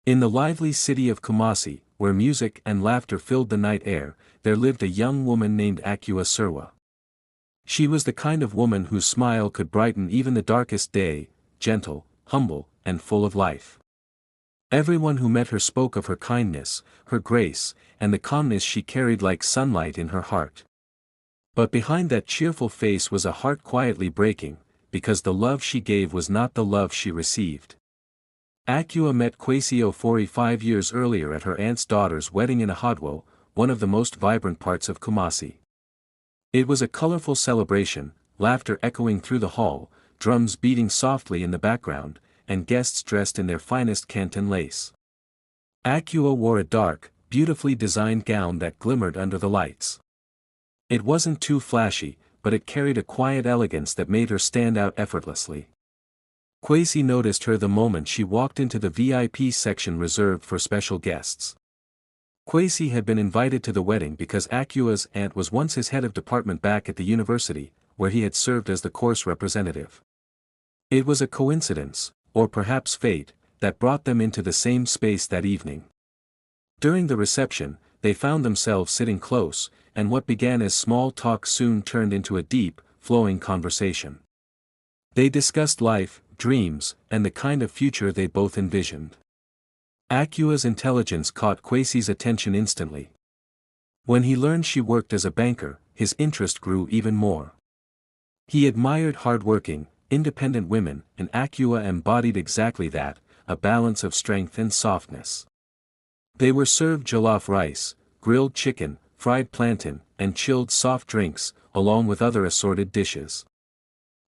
In the lively city of Kumasi, where music and laughter filled the night air, there lived a young woman named Akua. She was the kind of woman whose smile could brighten even the darkest day, gentle, humble, and full of life. Everyone who met her spoke of her kindness, her grace, and the calmness she carried like sunlight in her heart. But behind that cheerful face was a heart quietly breaking, because the love she gave was not the love she received. Akua met Kwesi 5 years earlier at her aunt's daughter's wedding in Ahadwo, one of the most vibrant parts of Kumasi. It was a colorful celebration, laughter echoing through the hall, drums beating softly in the background, and guests dressed in their finest Canton lace. Akua wore a dark, beautifully designed gown that glimmered under the lights. It wasn't too flashy, but it carried a quiet elegance that made her stand out effortlessly. Kwesi noticed her the moment she walked into the VIP section reserved for special guests. Kwesi had been invited to the wedding because Akua's aunt was once his head of department back at the university, where he had served as the course representative. It was a coincidence, or perhaps fate, that brought them into the same space that evening. During the reception, they found themselves sitting close, and what began as small talk soon turned into a deep, flowing conversation. They discussed life, dreams, and the kind of future they both envisioned. Akua's intelligence caught Kwesi's attention instantly. When he learned she worked as a banker, his interest grew even more. He admired hardworking, independent women, and Akua embodied exactly that, a balance of strength and softness. They were served jollof rice, grilled chicken, fried plantain, and chilled soft drinks, along with other assorted dishes.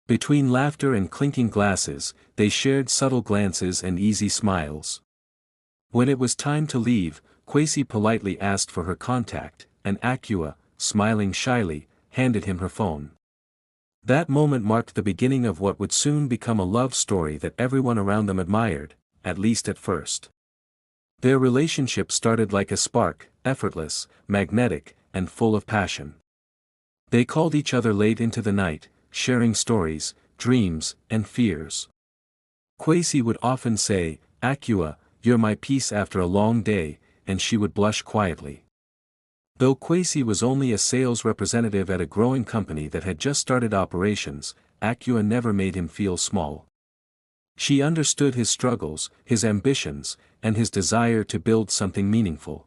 Between laughter and clinking glasses, they shared subtle glances and easy smiles. When it was time to leave, Kwesi politely asked for her contact, and Akua, smiling shyly, handed him her phone. That moment marked the beginning of what would soon become a love story that everyone around them admired, at least at first. Their relationship started like a spark, effortless, magnetic, and full of passion. They called each other late into the night, sharing stories, dreams, and fears. Kwesi would often say, "Akua, you're my peace after a long day," and she would blush quietly. Though Kwesi was only a sales representative at a growing company that had just started operations, Akua never made him feel small. She understood his struggles, his ambitions, and his desire to build something meaningful.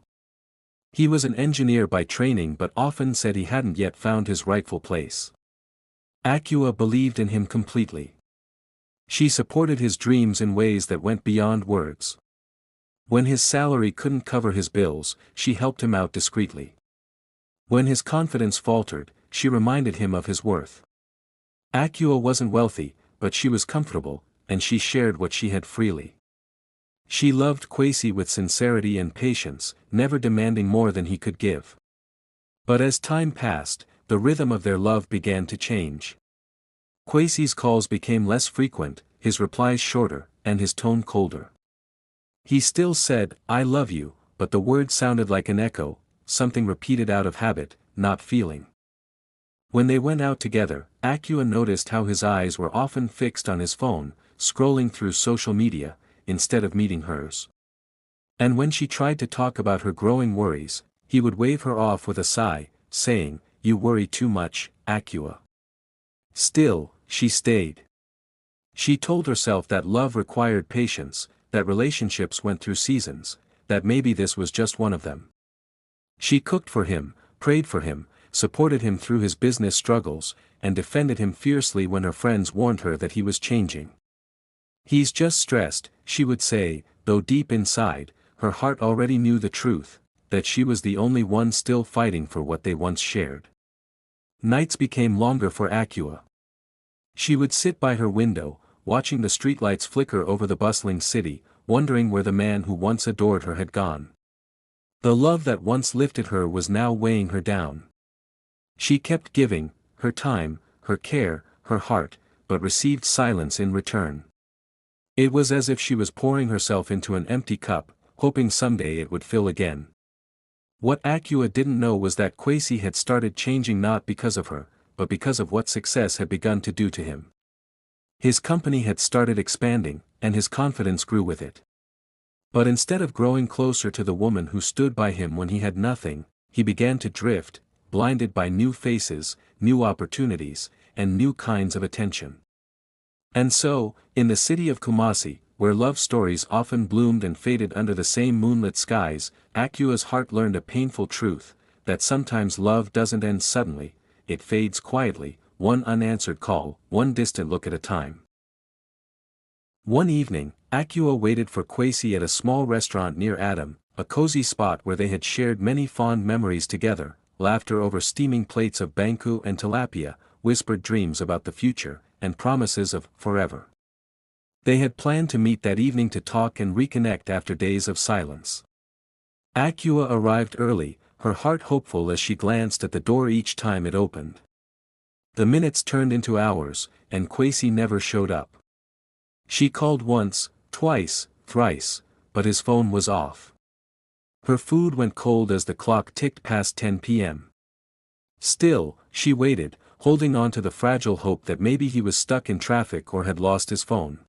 He was an engineer by training but often said he hadn't yet found his rightful place. Akua believed in him completely. She supported his dreams in ways that went beyond words. When his salary couldn't cover his bills, she helped him out discreetly. When his confidence faltered, she reminded him of his worth. Akua wasn't wealthy, but she was comfortable, and she shared what she had freely. She loved Kwesi with sincerity and patience, never demanding more than he could give. But as time passed, the rhythm of their love began to change. Kwesi's calls became less frequent, his replies shorter, and his tone colder. He still said, "I love you," but the word sounded like an echo, something repeated out of habit, not feeling. When they went out together, Akua noticed how his eyes were often fixed on his phone, scrolling through social media, instead of meeting hers. And when she tried to talk about her growing worries, he would wave her off with a sigh, saying, "You worry too much, Akua." Still, she stayed. She told herself that love required patience, that relationships went through seasons, that maybe this was just one of them. She cooked for him, prayed for him, supported him through his business struggles, and defended him fiercely when her friends warned her that he was changing. "He's just stressed," she would say, though deep inside, her heart already knew the truth, that she was the only one still fighting for what they once shared. Nights became longer for Akua. She would sit by her window, watching the streetlights flicker over the bustling city, wondering where the man who once adored her had gone. The love that once lifted her was now weighing her down. She kept giving, her time, her care, her heart, but received silence in return. It was as if she was pouring herself into an empty cup, hoping someday it would fill again. What Akua didn't know was that Kwesi had started changing not because of her, but because of what success had begun to do to him. His company had started expanding, and his confidence grew with it. But instead of growing closer to the woman who stood by him when he had nothing, he began to drift, blinded by new faces, new opportunities, and new kinds of attention. And so, in the city of Kumasi, where love stories often bloomed and faded under the same moonlit skies, Akua's heart learned a painful truth, that sometimes love doesn't end suddenly, it fades quietly, one unanswered call, one distant look at a time. One evening, Akua waited for Kwesi at a small restaurant near Adam, a cozy spot where they had shared many fond memories together, laughter over steaming plates of banku and tilapia, whispered dreams about the future, and promises of forever. They had planned to meet that evening to talk and reconnect after days of silence. Akua arrived early, her heart hopeful as she glanced at the door each time it opened. The minutes turned into hours, and Kwesi never showed up. She called once, twice, thrice, but his phone was off. Her food went cold as the clock ticked past 10 p.m. Still, she waited, holding on to the fragile hope that maybe he was stuck in traffic or had lost his phone.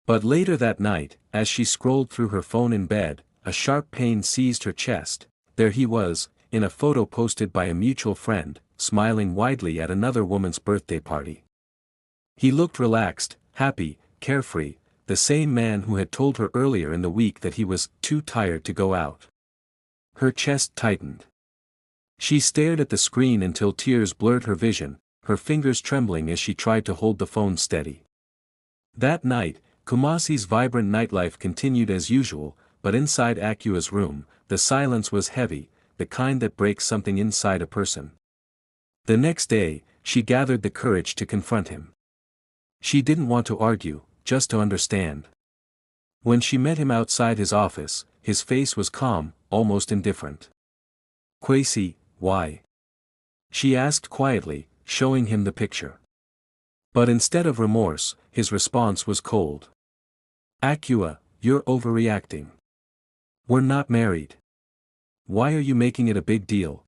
But later that night, as she scrolled through her phone in bed, a sharp pain seized her chest. There he was, in a photo posted by a mutual friend, smiling widely at another woman's birthday party. He looked relaxed, happy, carefree, the same man who had told her earlier in the week that he was too tired to go out. Her chest tightened. She stared at the screen until tears blurred her vision, her fingers trembling as she tried to hold the phone steady. That night, Kumasi's vibrant nightlife continued as usual, but inside Akua's room, the silence was heavy, the kind that breaks something inside a person. The next day, she gathered the courage to confront him. She didn't want to argue, just to understand. When she met him outside his office, his face was calm, almost indifferent. "Kwesi, why?" she asked quietly, showing him the picture. But instead of remorse, his response was cold. "Akua, you're overreacting. We're not married. Why are you making it a big deal?"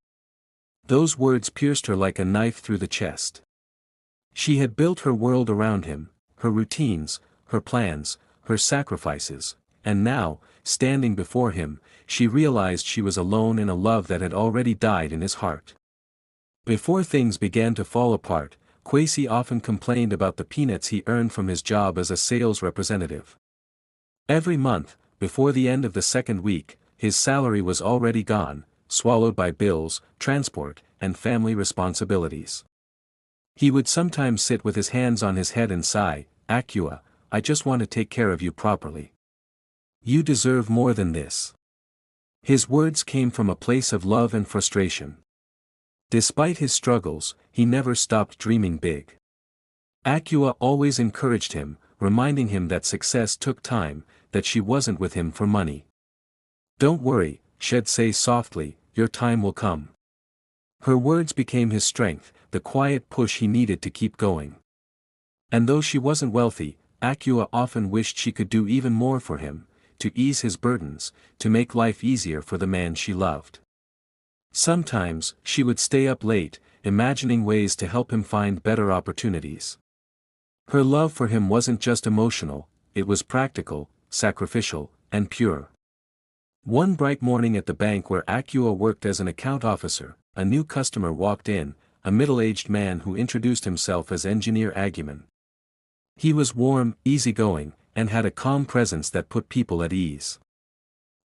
Those words pierced her like a knife through the chest. She had built her world around him, her routines, her plans, her sacrifices, and now, standing before him, she realized she was alone in a love that had already died in his heart. Before things began to fall apart, Kwesi often complained about the peanuts he earned from his job as a sales representative. Every month, before the end of the second week, his salary was already gone, swallowed by bills, transport, and family responsibilities. He would sometimes sit with his hands on his head and sigh, "Akua, I just want to take care of you properly. You deserve more than this." His words came from a place of love and frustration. Despite his struggles, he never stopped dreaming big. Akua always encouraged him, reminding him that success took time, that she wasn't with him for money. "Don't worry," she'd say softly, "your time will come." Her words became his strength, the quiet push he needed to keep going. And though she wasn't wealthy, Akua often wished she could do even more for him, to ease his burdens, to make life easier for the man she loved. Sometimes, she would stay up late, imagining ways to help him find better opportunities. Her love for him wasn't just emotional, it was practical, sacrificial, and pure. One bright morning at the bank where Akua worked as an account officer, a new customer walked in, a middle-aged man who introduced himself as Engineer Aguiman. He was warm, easygoing, and had a calm presence that put people at ease.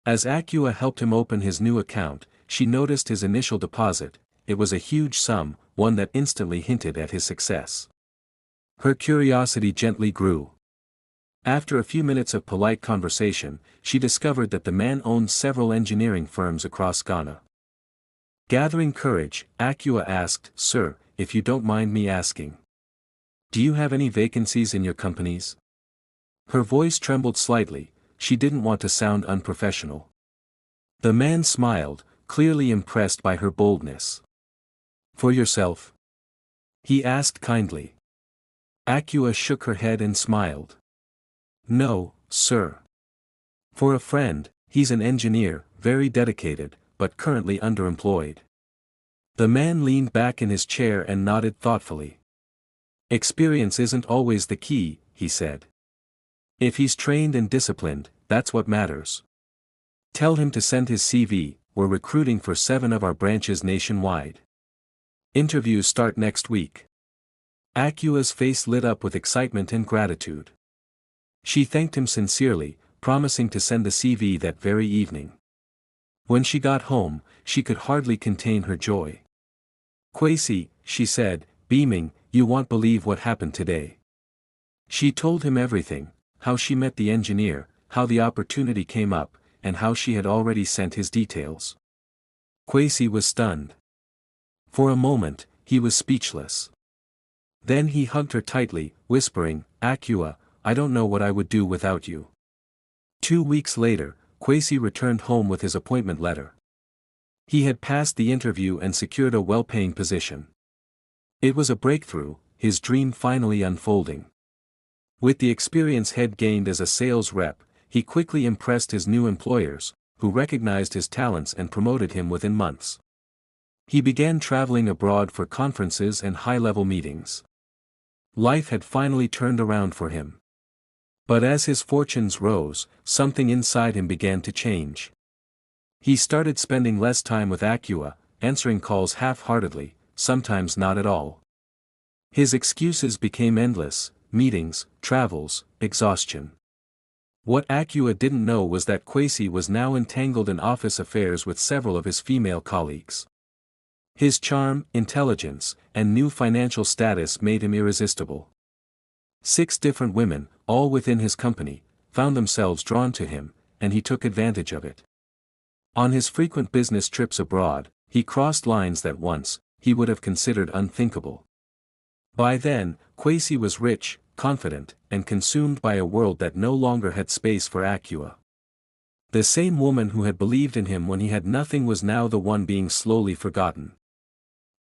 As Akua helped him open his new account, she noticed his initial deposit. It was a huge sum, one that instantly hinted at his success. Her curiosity gently grew. After a few minutes of polite conversation, she discovered that the man owned several engineering firms across Ghana. Gathering courage, Akua asked, "Sir, if you don't mind me asking, do you have any vacancies in your companies?" Her voice trembled slightly, she didn't want to sound unprofessional. The man smiled, clearly impressed by her boldness. "For yourself?" he asked kindly. Akua shook her head and smiled. "No, sir. For a friend, he's an engineer, very dedicated, but currently underemployed." The man leaned back in his chair and nodded thoughtfully. "Experience isn't always the key," he said. "If he's trained and disciplined, that's what matters. Tell him to send his CV, we're recruiting for 7 of our branches nationwide. Interviews start next week. Akua's face lit up with excitement and gratitude. She thanked him sincerely, promising to send the CV that very evening. When she got home, she could hardly contain her joy. "Kwesi," she said, beaming, "you won't believe what happened today." She told him everything, how she met the engineer, how the opportunity came up, and how she had already sent his details. Kwesi was stunned. For a moment, he was speechless. Then he hugged her tightly, whispering, "Akua, I don't know what I would do without you." 2 weeks later, Kwesi returned home with his appointment letter. He had passed the interview and secured a well-paying position. It was a breakthrough, his dream finally unfolding. With the experience Head gained as a sales rep, he quickly impressed his new employers, who recognized his talents and promoted him within months. He began traveling abroad for conferences and high-level meetings. Life had finally turned around for him. But as his fortunes rose, something inside him began to change. He started spending less time with Akua, answering calls half-heartedly, sometimes not at all. His excuses became endless: meetings, travels, exhaustion. What Akua didn't know was that Kwesi was now entangled in office affairs with several of his female colleagues. His charm, intelligence, and new financial status made him irresistible. 6 different women, all within his company, found themselves drawn to him, and he took advantage of it. On his frequent business trips abroad, he crossed lines that once, he would have considered unthinkable. By then, Kwesi was rich, confident, and consumed by a world that no longer had space for Akua. The same woman who had believed in him when he had nothing was now the one being slowly forgotten.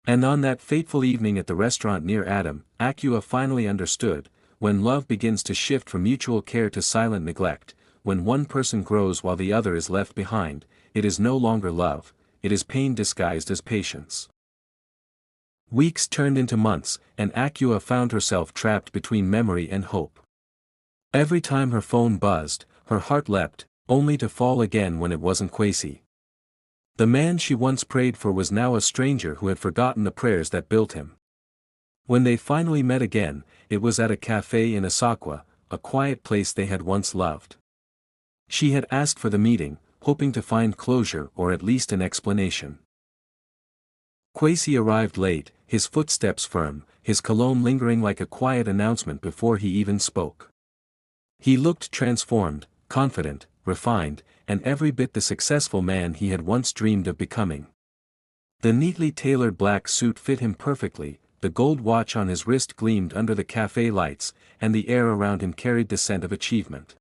And on that fateful evening at the restaurant near Adam, Akua finally understood: when love begins to shift from mutual care to silent neglect, when one person grows while the other is left behind, it is no longer love, it is pain disguised as patience. Weeks turned into months, and Akua found herself trapped between memory and hope. Every time her phone buzzed, her heart leapt, only to fall again when it wasn't Kwesi. The man she once prayed for was now a stranger who had forgotten the prayers that built him. When they finally met again, it was at a cafe in Asakwa, a quiet place they had once loved. She had asked for the meeting, hoping to find closure or at least an explanation. Kwesi arrived late, his footsteps firm, his cologne lingering like a quiet announcement before he even spoke. He looked transformed, confident, refined, and every bit the successful man he had once dreamed of becoming. The neatly tailored black suit fit him perfectly, the gold watch on his wrist gleamed under the cafe lights, and the air around him carried the scent of achievement.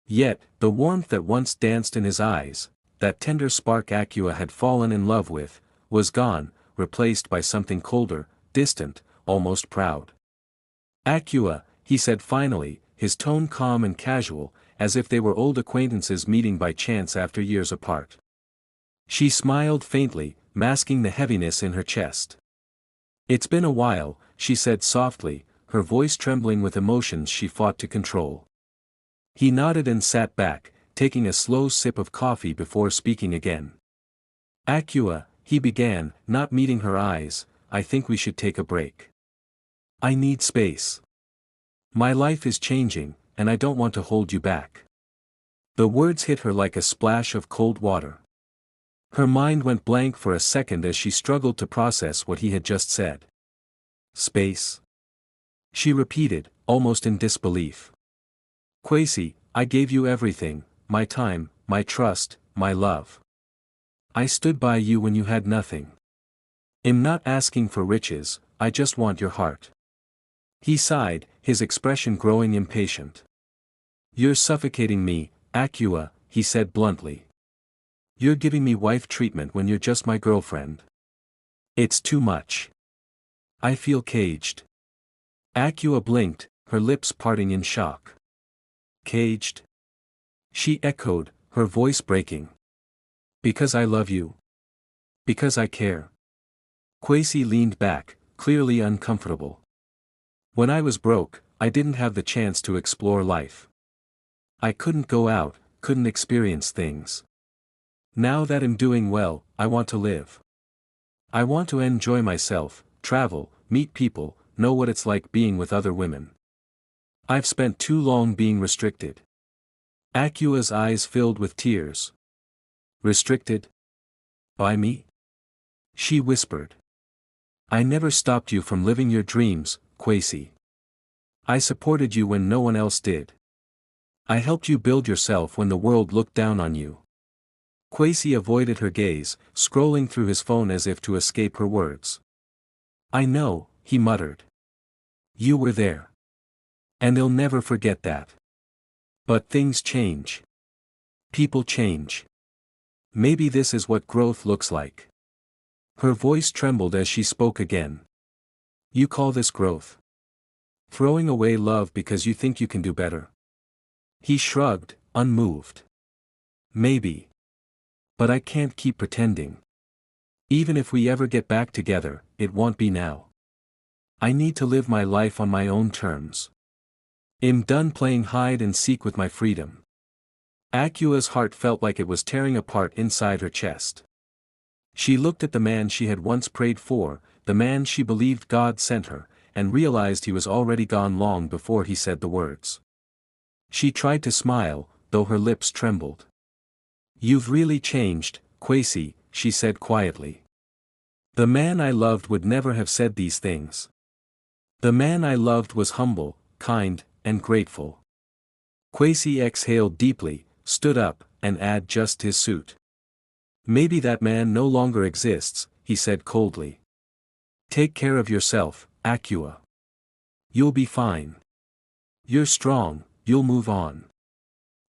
Yet, the warmth that once danced in his eyes, that tender spark Akua had fallen in love with, was gone, replaced by something colder, distant, almost proud. "Akua," he said finally, his tone calm and casual, as if they were old acquaintances meeting by chance after years apart. She smiled faintly, masking the heaviness in her chest. "It's been a while," she said softly, her voice trembling with emotions she fought to control. He nodded and sat back, taking a slow sip of coffee before speaking again. "Akua," he began, not meeting her eyes, "I think we should take a break. I need space. My life is changing, and I don't want to hold you back." The words hit her like a splash of cold water. Her mind went blank for a second as she struggled to process what he had just said. "Space?" she repeated, almost in disbelief. "Kwesi, I gave you everything, my time, my trust, my love. I stood by you when you had nothing. I'm not asking for riches, I just want your heart." He sighed, his expression growing impatient. "You're suffocating me, Akua," he said bluntly. "You're giving me wife treatment when you're just my girlfriend. It's too much. I feel caged." Akua blinked, her lips parting in shock. "Caged?" she echoed, her voice breaking. "Because I love you. Because I care." Kwesi leaned back, clearly uncomfortable. "When I was broke, I didn't have the chance to explore life. I couldn't go out, couldn't experience things. Now that I'm doing well, I want to live. I want to enjoy myself, travel, meet people, know what it's like being with other women. I've spent too long being restricted. Akua's eyes filled with tears. Restricted? By me? She whispered. I never stopped you from living your dreams, Kwesi. I supported you when no one else did. I helped you build yourself when the world looked down on you. Kwesi avoided her gaze, scrolling through his phone as if to escape her words. I know, he muttered. You were there. And they'll never forget that. But things change. People change. Maybe this is what growth looks like. Her voice trembled as she spoke again. You call this growth? Throwing away love because you think you can do better? He shrugged, unmoved. Maybe. But I can't keep pretending. Even if we ever get back together, it won't be now. I need to live my life on my own terms. I'm done playing hide and seek with my freedom. Akua's heart felt like it was tearing apart inside her chest. She looked at the man she had once prayed for, the man she believed God sent her, and realized he was already gone long before he said the words. She tried to smile, though her lips trembled. You've really changed, Kwesi, she said quietly. The man I loved would never have said these things. The man I loved was humble, kind, and grateful. Kwesi exhaled deeply, stood up, and adjusted his suit. Maybe that man no longer exists, he said coldly. Take care of yourself, Akua. You'll be fine. You're strong, you'll move on.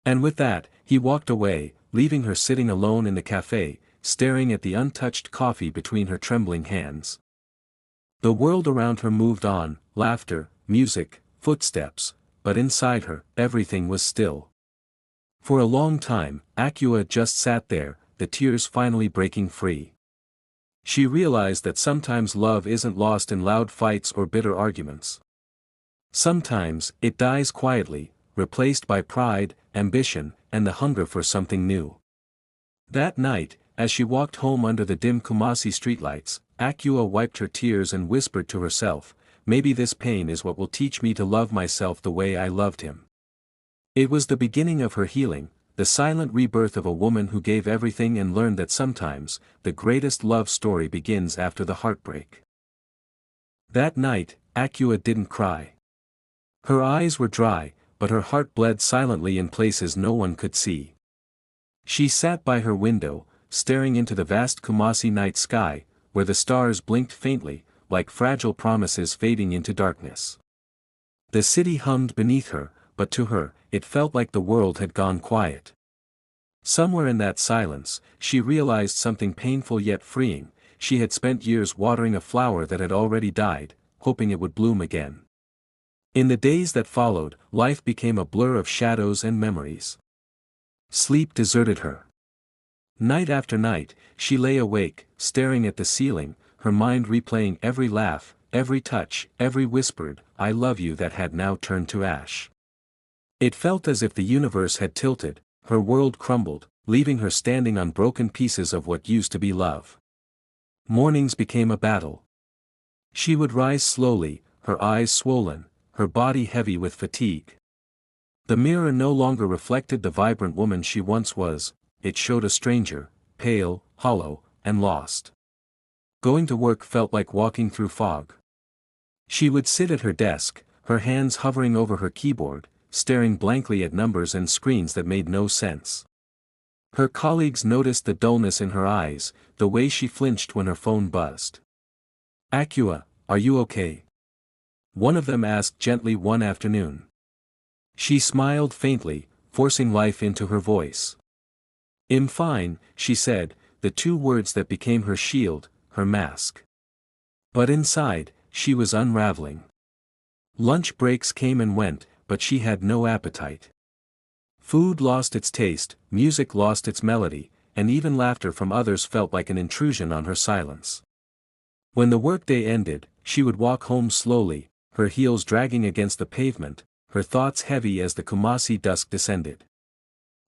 And with that, he walked away, leaving her sitting alone in the cafe, staring at the untouched coffee between her trembling hands. The world around her moved on, laughter, music, footsteps, but inside her, everything was still. For a long time, Akua just sat there, the tears finally breaking free. She realized that sometimes love isn't lost in loud fights or bitter arguments. Sometimes, it dies quietly, replaced by pride, ambition, and the hunger for something new. That night, as she walked home under the dim Kumasi streetlights, Akua wiped her tears and whispered to herself, maybe this pain is what will teach me to love myself the way I loved him. It was the beginning of her healing, the silent rebirth of a woman who gave everything and learned that sometimes, the greatest love story begins after the heartbreak. That night, Akua didn't cry. Her eyes were dry, but her heart bled silently in places no one could see. She sat by her window, staring into the vast Kumasi night sky, where the stars blinked faintly, like fragile promises fading into darkness. The city hummed beneath her, but to her, it felt like the world had gone quiet. Somewhere in that silence, she realized something painful yet freeing. She had spent years watering a flower that had already died, hoping it would bloom again. In the days that followed, life became a blur of shadows and memories. Sleep deserted her. Night after night, she lay awake, staring at the ceiling, her mind replaying every laugh, every touch, every whispered, I love you that had now turned to ash. It felt as if the universe had tilted, her world crumbled, leaving her standing on broken pieces of what used to be love. Mornings became a battle. She would rise slowly, her eyes swollen, her body heavy with fatigue. The mirror no longer reflected the vibrant woman she once was, it showed a stranger, pale, hollow, and lost. Going to work felt like walking through fog. She would sit at her desk, her hands hovering over her keyboard, staring blankly at numbers and screens that made no sense. Her colleagues noticed the dullness in her eyes, the way she flinched when her phone buzzed. Akua, are you okay? One of them asked gently one afternoon. She smiled faintly, forcing life into her voice. I'm fine, she said, the two words that became her shield, her mask. But inside, she was unraveling. Lunch breaks came and went, but she had no appetite. Food lost its taste, music lost its melody, and even laughter from others felt like an intrusion on her silence. When the workday ended, she would walk home slowly, her heels dragging against the pavement, her thoughts heavy as the Kumasi dusk descended.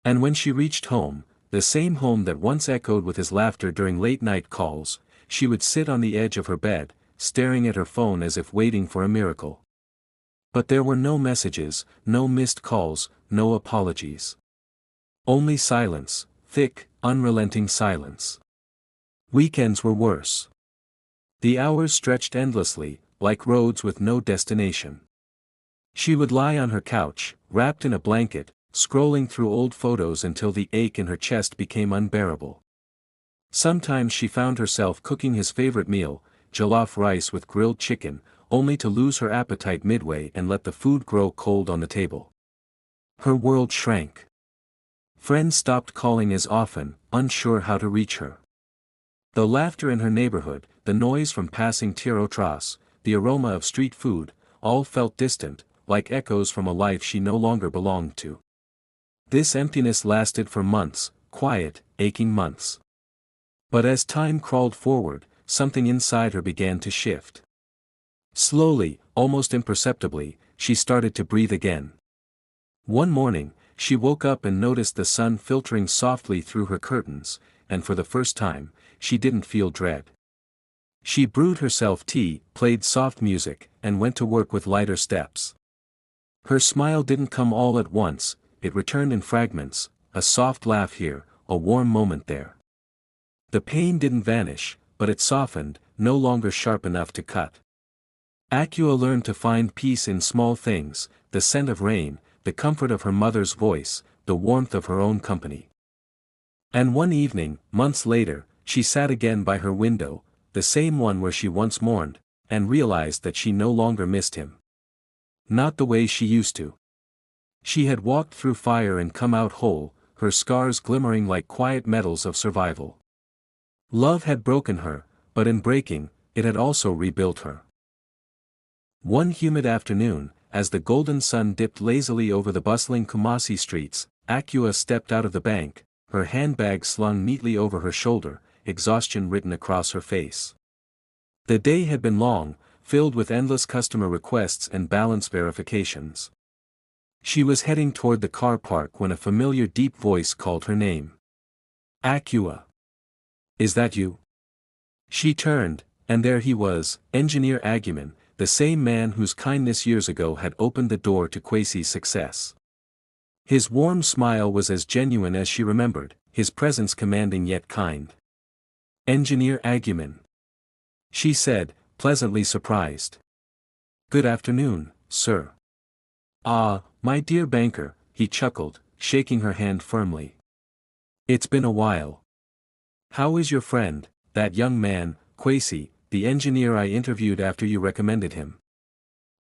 And when she reached home, the same home that once echoed with his laughter during late-night calls, she would sit on the edge of her bed, staring at her phone as if waiting for a miracle. But there were no messages, no missed calls, no apologies. Only silence, thick, unrelenting silence. Weekends were worse. The hours stretched endlessly, like roads with no destination. She would lie on her couch, wrapped in a blanket, scrolling through old photos until the ache in her chest became unbearable. Sometimes she found herself cooking his favorite meal, jollof rice with grilled chicken, only to lose her appetite midway and let the food grow cold on the table. Her world shrank. Friends stopped calling as often, unsure how to reach her. The laughter in her neighborhood, the noise from passing tir-o-tras, the aroma of street food, all felt distant, like echoes from a life she no longer belonged to. This emptiness lasted for months, quiet, aching months. But as time crawled forward, something inside her began to shift. Slowly, almost imperceptibly, she started to breathe again. One morning, she woke up and noticed the sun filtering softly through her curtains, and for the first time, she didn't feel dread. She brewed herself tea, played soft music, and went to work with lighter steps. Her smile didn't come all at once, it returned in fragments, a soft laugh here, a warm moment there. The pain didn't vanish, but it softened, no longer sharp enough to cut. Akua learned to find peace in small things, the scent of rain, the comfort of her mother's voice, the warmth of her own company. And one evening, months later, she sat again by her window, the same one where she once mourned, and realized that she no longer missed him. Not the way she used to. She had walked through fire and come out whole, her scars glimmering like quiet medals of survival. Love had broken her, but in breaking, it had also rebuilt her. One humid afternoon, as the golden sun dipped lazily over the bustling Kumasi streets, Akua stepped out of the bank, her handbag slung neatly over her shoulder, exhaustion written across her face. The day had been long, filled with endless customer requests and balance verifications. She was heading toward the car park when a familiar deep voice called her name. Akua. Is that you? She turned, and there he was, Engineer Aguiman, the same man whose kindness years ago had opened the door to Kwesi's success. His warm smile was as genuine as she remembered, his presence commanding yet kind. Engineer Aguiman. She said, pleasantly surprised. Good afternoon, sir. Ah, my dear banker, he chuckled, shaking her hand firmly. It's been a while. How is your friend, that young man, Kwesi, the engineer I interviewed after you recommended him?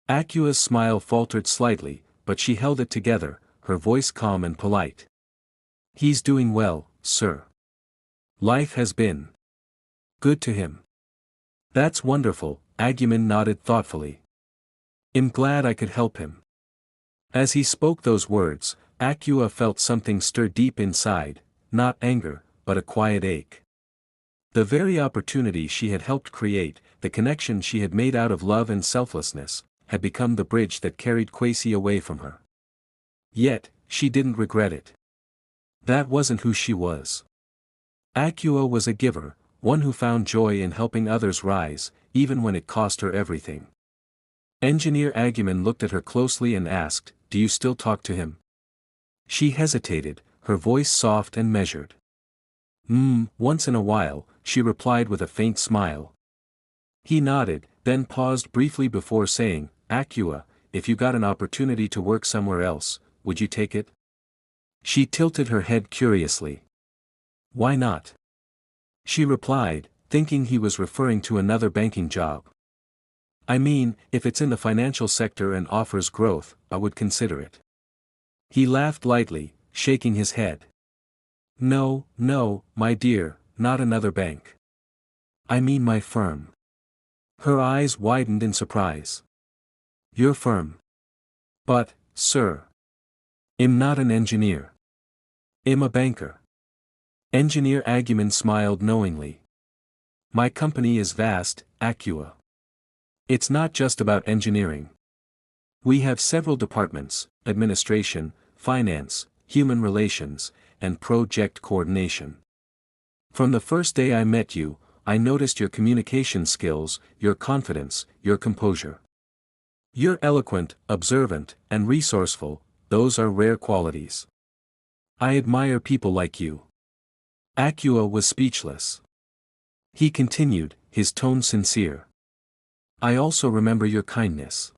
Akua's smile faltered slightly, but she held it together, her voice calm and polite. He's doing well, sir. Life has been good to him. That's wonderful, Aguiman nodded thoughtfully. I'm glad I could help him. As he spoke those words, Akua felt something stir deep inside, not anger, but a quiet ache. The very opportunity she had helped create, the connection she had made out of love and selflessness, had become the bridge that carried Kwesi away from her. Yet, she didn't regret it. That wasn't who she was. Akua was a giver, one who found joy in helping others rise, even when it cost her everything. Engineer Aguiman looked at her closely and asked, "Do you still talk to him?" She hesitated, her voice soft and measured. Once in a while," she replied with a faint smile. He nodded, then paused briefly before saying, "Akua, if you got an opportunity to work somewhere else, would you take it?" She tilted her head curiously. "Why not?" She replied, thinking he was referring to another banking job. "I mean, if it's in the financial sector and offers growth, I would consider it." He laughed lightly, shaking his head. "No, no, my dear, not another bank. I mean my firm." Her eyes widened in surprise. "Your firm?" "But, sir, I'm not an engineer. I'm a banker." Engineer Aguiman smiled knowingly. "My company is vast, Akua. It's not just about engineering. We have several departments: administration, finance, human relations, and project coordination. From the first day I met you, I noticed your communication skills, your confidence, your composure. You're eloquent, observant, and resourceful. Those are rare qualities. I admire people like you." Akua was speechless. He continued, his tone sincere. "I also remember your kindness.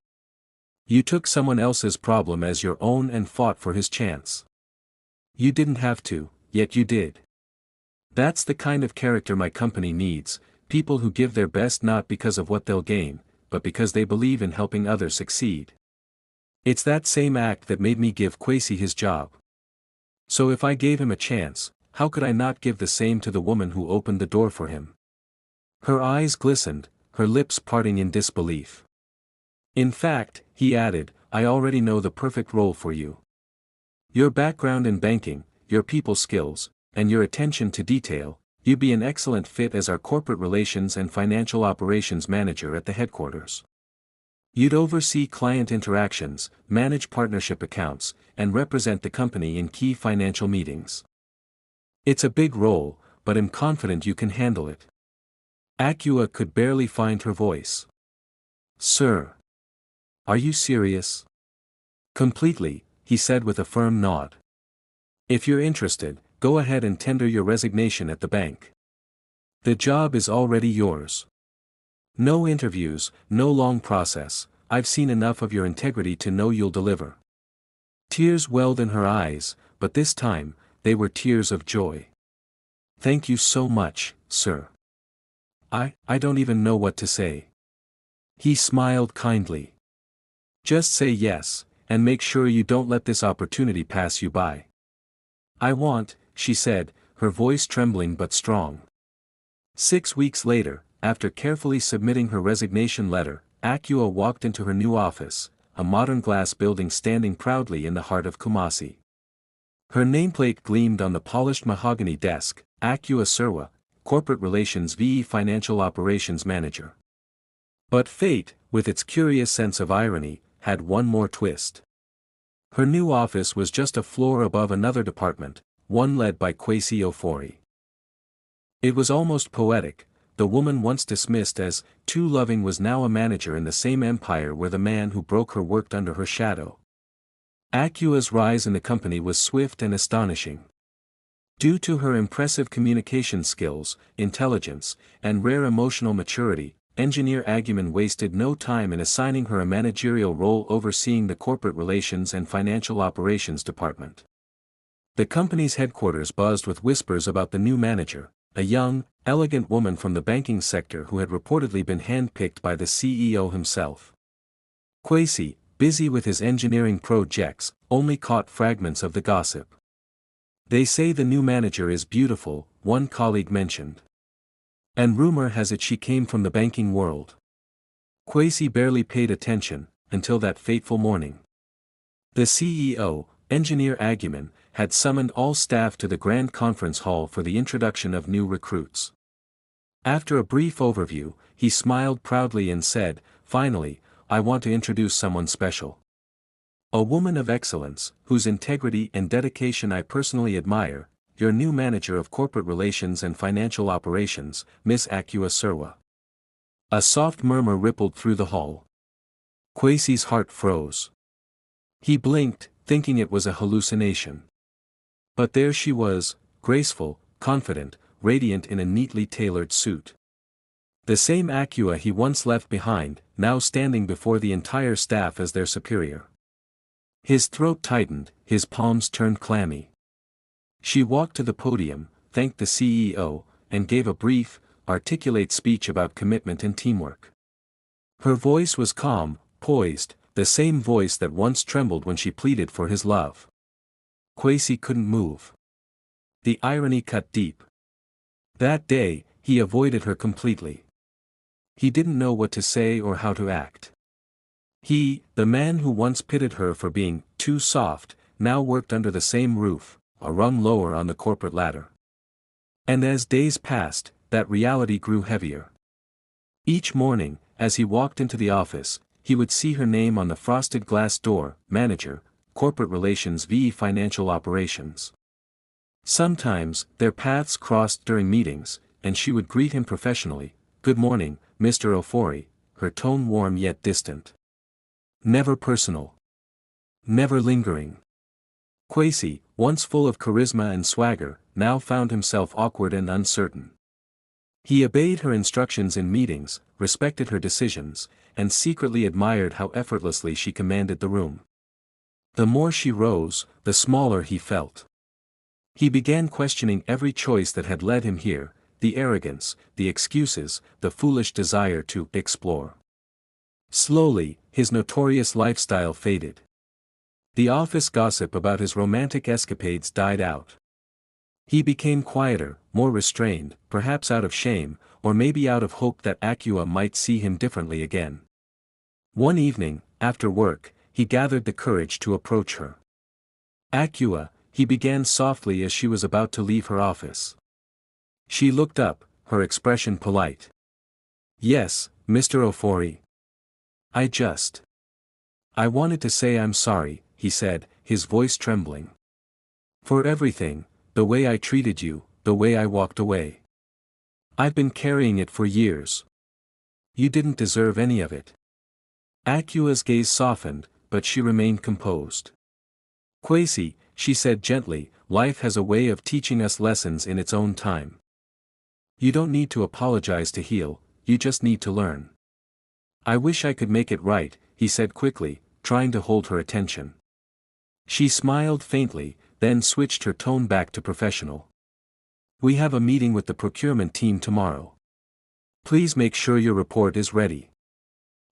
You took someone else's problem as your own and fought for his chance. You didn't have to, yet you did. That's the kind of character my company needs, people who give their best not because of what they'll gain, but because they believe in helping others succeed. It's that same act that made me give Kwesi his job. So if I gave him a chance, how could I not give the same to the woman who opened the door for him?" Her eyes glistened, her lips parting in disbelief. "In fact," he added, "I already know the perfect role for you. Your background in banking, your people skills, and your attention to detail, you'd be an excellent fit as our corporate relations and financial operations manager at the headquarters. You'd oversee client interactions, manage partnership accounts, and represent the company in key financial meetings. It's a big role, but I'm confident you can handle it." Akua could barely find her voice. "Sir. Are you serious?" "Completely," he said with a firm nod. "If you're interested, go ahead and tender your resignation at the bank. The job is already yours. No interviews, no long process, I've seen enough of your integrity to know you'll deliver." Tears welled in her eyes, but this time, they were tears of joy. "Thank you so much, sir. I don't even know what to say." He smiled kindly. "Just say yes, and make sure you don't let this opportunity pass you by." "I want," she said, her voice trembling but strong. 6 weeks later, after carefully submitting her resignation letter, Akua walked into her new office, a modern glass building standing proudly in the heart of Kumasi. Her nameplate gleamed on the polished mahogany desk, Akua Serwa, Corporate Relations VE Financial Operations Manager. But fate, with its curious sense of irony, had one more twist. Her new office was just a floor above another department, one led by Kwesi Ofori. It was almost poetic. The woman once dismissed as too loving was now a manager in the same empire where the man who broke her worked under her shadow. Akua's rise in the company was swift and astonishing. Due to her impressive communication skills, intelligence, and rare emotional maturity, Engineer Aguiman wasted no time in assigning her a managerial role overseeing the corporate relations and financial operations department. The company's headquarters buzzed with whispers about the new manager, a young, elegant woman from the banking sector who had reportedly been handpicked by the CEO himself. Kwesi, busy with his engineering projects, only caught fragments of the gossip. "They say the new manager is beautiful," one colleague mentioned. "And rumor has it she came from the banking world." Kwesi barely paid attention, until that fateful morning. The CEO, Engineer Aguiman, had summoned all staff to the Grand Conference Hall for the introduction of new recruits. After a brief overview, he smiled proudly and said, "Finally, I want to introduce someone special. A woman of excellence, whose integrity and dedication I personally admire, your new manager of corporate relations and financial operations, Miss Akua Serwa." A soft murmur rippled through the hall. Kwesi's heart froze. He blinked, thinking it was a hallucination. But there she was, graceful, confident, radiant in a neatly tailored suit. The same Akua he once left behind, now standing before the entire staff as their superior. His throat tightened, his palms turned clammy. She walked to the podium, thanked the CEO, and gave a brief, articulate speech about commitment and teamwork. Her voice was calm, poised, the same voice that once trembled when she pleaded for his love. Kwesi couldn't move. The irony cut deep. That day, he avoided her completely. He didn't know what to say or how to act. He, the man who once pitted her for being too soft, now worked under the same roof, a rung lower on the corporate ladder. And as days passed, that reality grew heavier. Each morning, as he walked into the office, he would see her name on the frosted glass door, "Manager, corporate relations v. financial operations. Sometimes, their paths crossed during meetings, and she would greet him professionally, "Good morning, Mr. Ofori," her tone warm yet distant. Never personal. Never lingering. Kwesi, once full of charisma and swagger, now found himself awkward and uncertain. He obeyed her instructions in meetings, respected her decisions, and secretly admired how effortlessly she commanded the room. The more she rose, the smaller he felt. He began questioning every choice that had led him here, the arrogance, the excuses, the foolish desire to explore. Slowly, his notorious lifestyle faded. The office gossip about his romantic escapades died out. He became quieter, more restrained, perhaps out of shame, or maybe out of hope that Akua might see him differently again. One evening, after work, he gathered the courage to approach her. "Akua," he began softly as she was about to leave her office. She looked up, her expression polite. "Yes, Mr. Ofori. I wanted to say I'm sorry," he said, his voice trembling. "For everything, the way I treated you, the way I walked away. I've been carrying it for years. You didn't deserve any of it." Akua's gaze softened, but she remained composed. "Kwesi," she said gently, "life has a way of teaching us lessons in its own time. You don't need to apologize to heal, you just need to learn." "I wish I could make it right," he said quickly, trying to hold her attention. She smiled faintly, then switched her tone back to professional. "We have a meeting with the procurement team tomorrow. Please make sure your report is ready."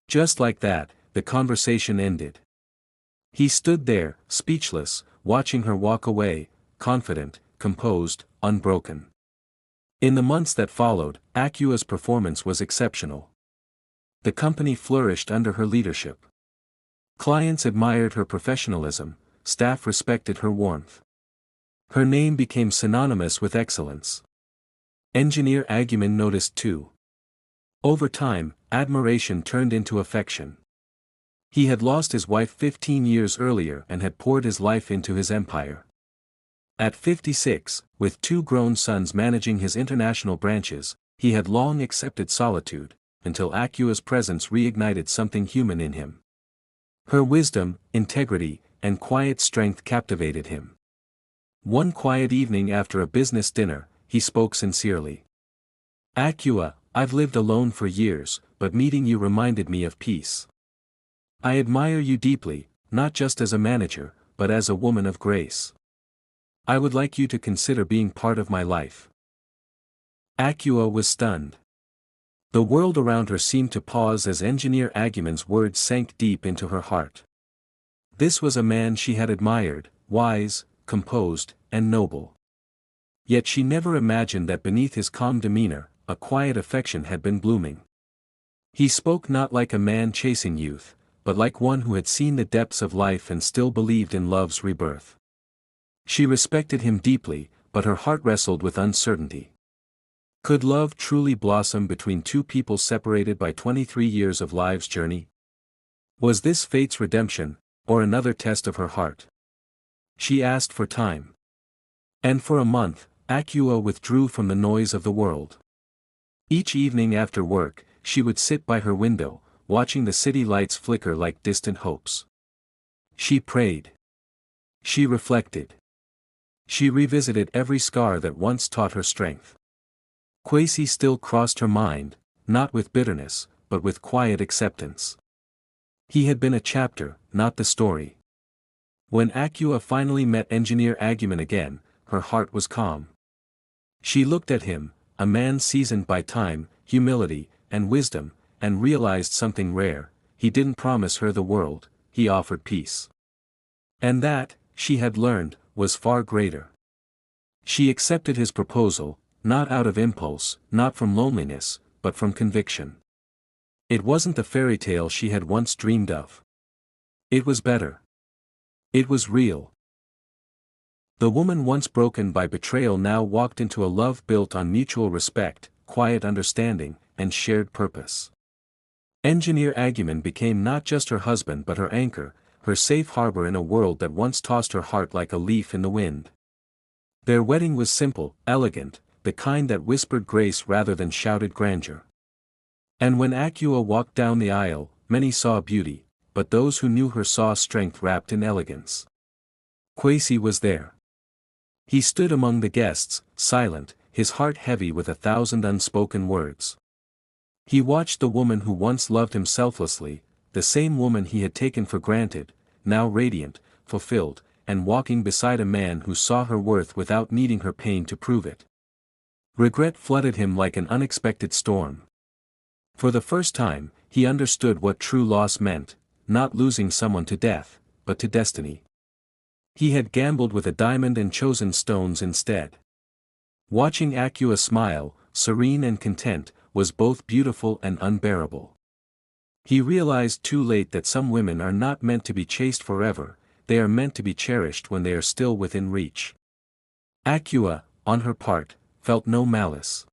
Just like that, the conversation ended. He stood there, speechless, watching her walk away, confident, composed, unbroken. In the months that followed, Akua's performance was exceptional. The company flourished under her leadership. Clients admired her professionalism, staff respected her warmth. Her name became synonymous with excellence. Engineer Aguiman noticed too. Over time, admiration turned into affection. He had lost his wife 15 years earlier and had poured his life into his empire. At 56, with 2 grown sons managing his international branches, he had long accepted solitude, until Akua's presence reignited something human in him. Her wisdom, integrity, and quiet strength captivated him. One quiet evening after a business dinner, he spoke sincerely. "Akua, I've lived alone for years, but meeting you reminded me of peace. I admire you deeply, not just as a manager, but as a woman of grace. I would like you to consider being part of my life." Akua was stunned. The world around her seemed to pause as Engineer Aguiman's words sank deep into her heart. This was a man she had admired, wise, composed, and noble. Yet she never imagined that beneath his calm demeanor, a quiet affection had been blooming. He spoke not like a man chasing youth, but like one who had seen the depths of life and still believed in love's rebirth. She respected him deeply, but her heart wrestled with uncertainty. Could love truly blossom between 2 people separated by 23 years of life's journey? Was this fate's redemption, or another test of her heart? She asked for time. And for a month, Akua withdrew from the noise of the world. Each evening after work, she would sit by her window, watching the city lights flicker like distant hopes. She prayed. She reflected. She revisited every scar that once taught her strength. Kwesi still crossed her mind, not with bitterness, but with quiet acceptance. He had been a chapter, not the story. When Akua finally met Engineer Aguiman again, her heart was calm. She looked at him, a man seasoned by time, humility, and wisdom, and realized something rare: he didn't promise her the world, he offered peace. And that, she had learned, was far greater. She accepted his proposal, not out of impulse, not from loneliness, but from conviction. It wasn't the fairy tale she had once dreamed of. It was better. It was real. The woman once broken by betrayal now walked into a love built on mutual respect, quiet understanding, and shared purpose. Engineer Aguiman became not just her husband but her anchor, her safe harbor in a world that once tossed her heart like a leaf in the wind. Their wedding was simple, elegant, the kind that whispered grace rather than shouted grandeur. And when Akua walked down the aisle, many saw beauty, but those who knew her saw strength wrapped in elegance. Kwesi was there. He stood among the guests, silent, his heart heavy with 1,000 unspoken words. He watched the woman who once loved him selflessly, the same woman he had taken for granted, now radiant, fulfilled, and walking beside a man who saw her worth without needing her pain to prove it. Regret flooded him like an unexpected storm. For the first time, he understood what true loss meant, not losing someone to death, but to destiny. He had gambled with a diamond and chosen stones instead. Watching Akua smile, serene and content, was both beautiful and unbearable. He realized too late that some women are not meant to be chased forever, they are meant to be cherished when they are still within reach. Akua, on her part, felt no malice.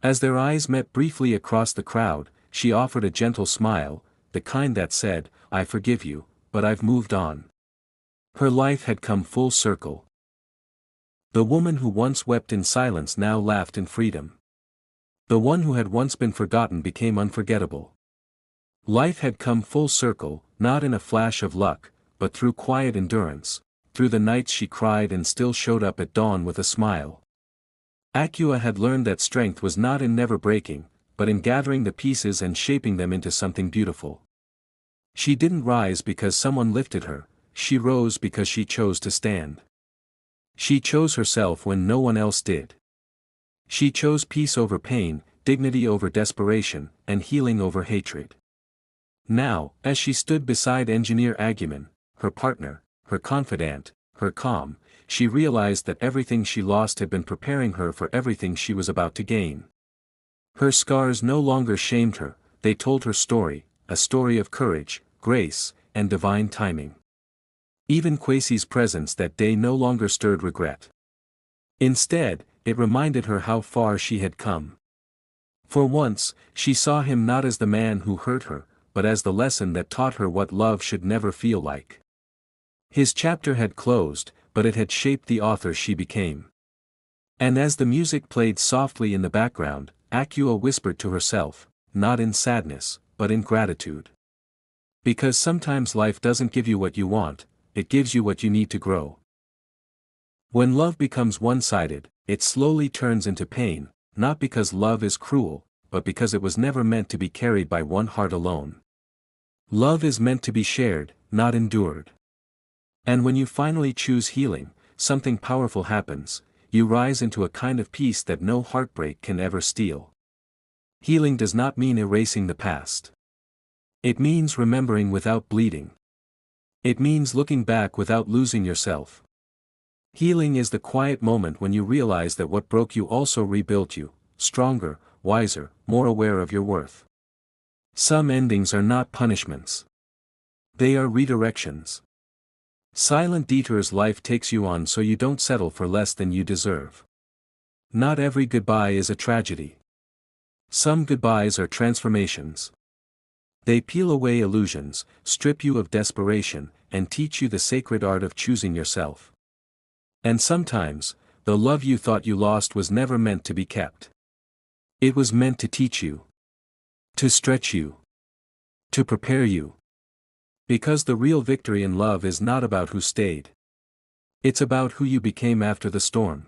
As their eyes met briefly across the crowd, she offered a gentle smile, the kind that said, "I forgive you, but I've moved on." Her life had come full circle. The woman who once wept in silence now laughed in freedom. The one who had once been forgotten became unforgettable. Life had come full circle, not in a flash of luck, but through quiet endurance, through the nights she cried and still showed up at dawn with a smile. Akua had learned that strength was not in never breaking, but in gathering the pieces and shaping them into something beautiful. She didn't rise because someone lifted her, she rose because she chose to stand. She chose herself when no one else did. She chose peace over pain, dignity over desperation, and healing over hatred. Now, as she stood beside Engineer Aguiman, her partner, her confidant, her calm, she realized that everything she lost had been preparing her for everything she was about to gain. Her scars no longer shamed her, they told her story, a story of courage, grace, and divine timing. Even Kwesi's presence that day no longer stirred regret. Instead, it reminded her how far she had come. For once, she saw him not as the man who hurt her, but as the lesson that taught her what love should never feel like. His chapter had closed, but it had shaped the author she became. And as the music played softly in the background, Akua whispered to herself, not in sadness, but in gratitude. Because sometimes life doesn't give you what you want, it gives you what you need to grow. When love becomes one-sided, it slowly turns into pain, not because love is cruel, but because it was never meant to be carried by one heart alone. Love is meant to be shared, not endured. And when you finally choose healing, something powerful happens, you rise into a kind of peace that no heartbreak can ever steal. Healing does not mean erasing the past. It means remembering without bleeding. It means looking back without losing yourself. Healing is the quiet moment when you realize that what broke you also rebuilt you, stronger, wiser, more aware of your worth. Some endings are not punishments. They are redirections. Silent detours life takes you on so you don't settle for less than you deserve. Not every goodbye is a tragedy. Some goodbyes are transformations. They peel away illusions, strip you of desperation, and teach you the sacred art of choosing yourself. And sometimes, the love you thought you lost was never meant to be kept. It was meant to teach you. To stretch you. To prepare you. Because the real victory in love is not about who stayed. It's about who you became after the storm.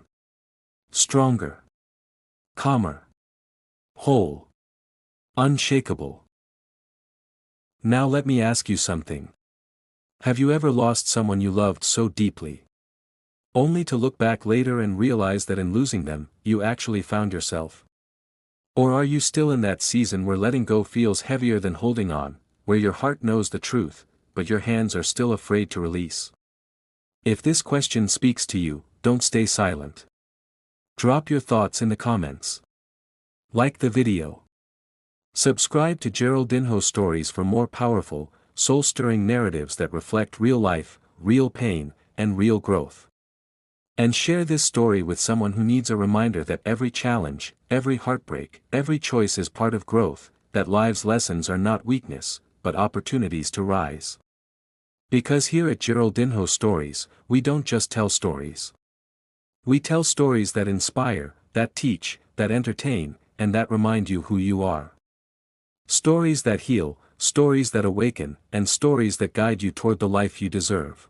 Stronger. Calmer. Whole. Unshakable. Now let me ask you something. Have you ever lost someone you loved so deeply, only to look back later and realize that in losing them, you actually found yourself? Or are you still in that season where letting go feels heavier than holding on, where your heart knows the truth, but your hands are still afraid to release? If this question speaks to you, don't stay silent. Drop your thoughts in the comments. Like the video. Subscribe to Geraldinho Stories for more powerful, soul-stirring narratives that reflect real life, real pain, and real growth. And share this story with someone who needs a reminder that every challenge, every heartbreak, every choice is part of growth, that life's lessons are not weakness, but opportunities to rise. Because here at Geraldinho Stories, we don't just tell stories. We tell stories that inspire, that teach, that entertain, and that remind you who you are. Stories that heal, stories that awaken, and stories that guide you toward the life you deserve.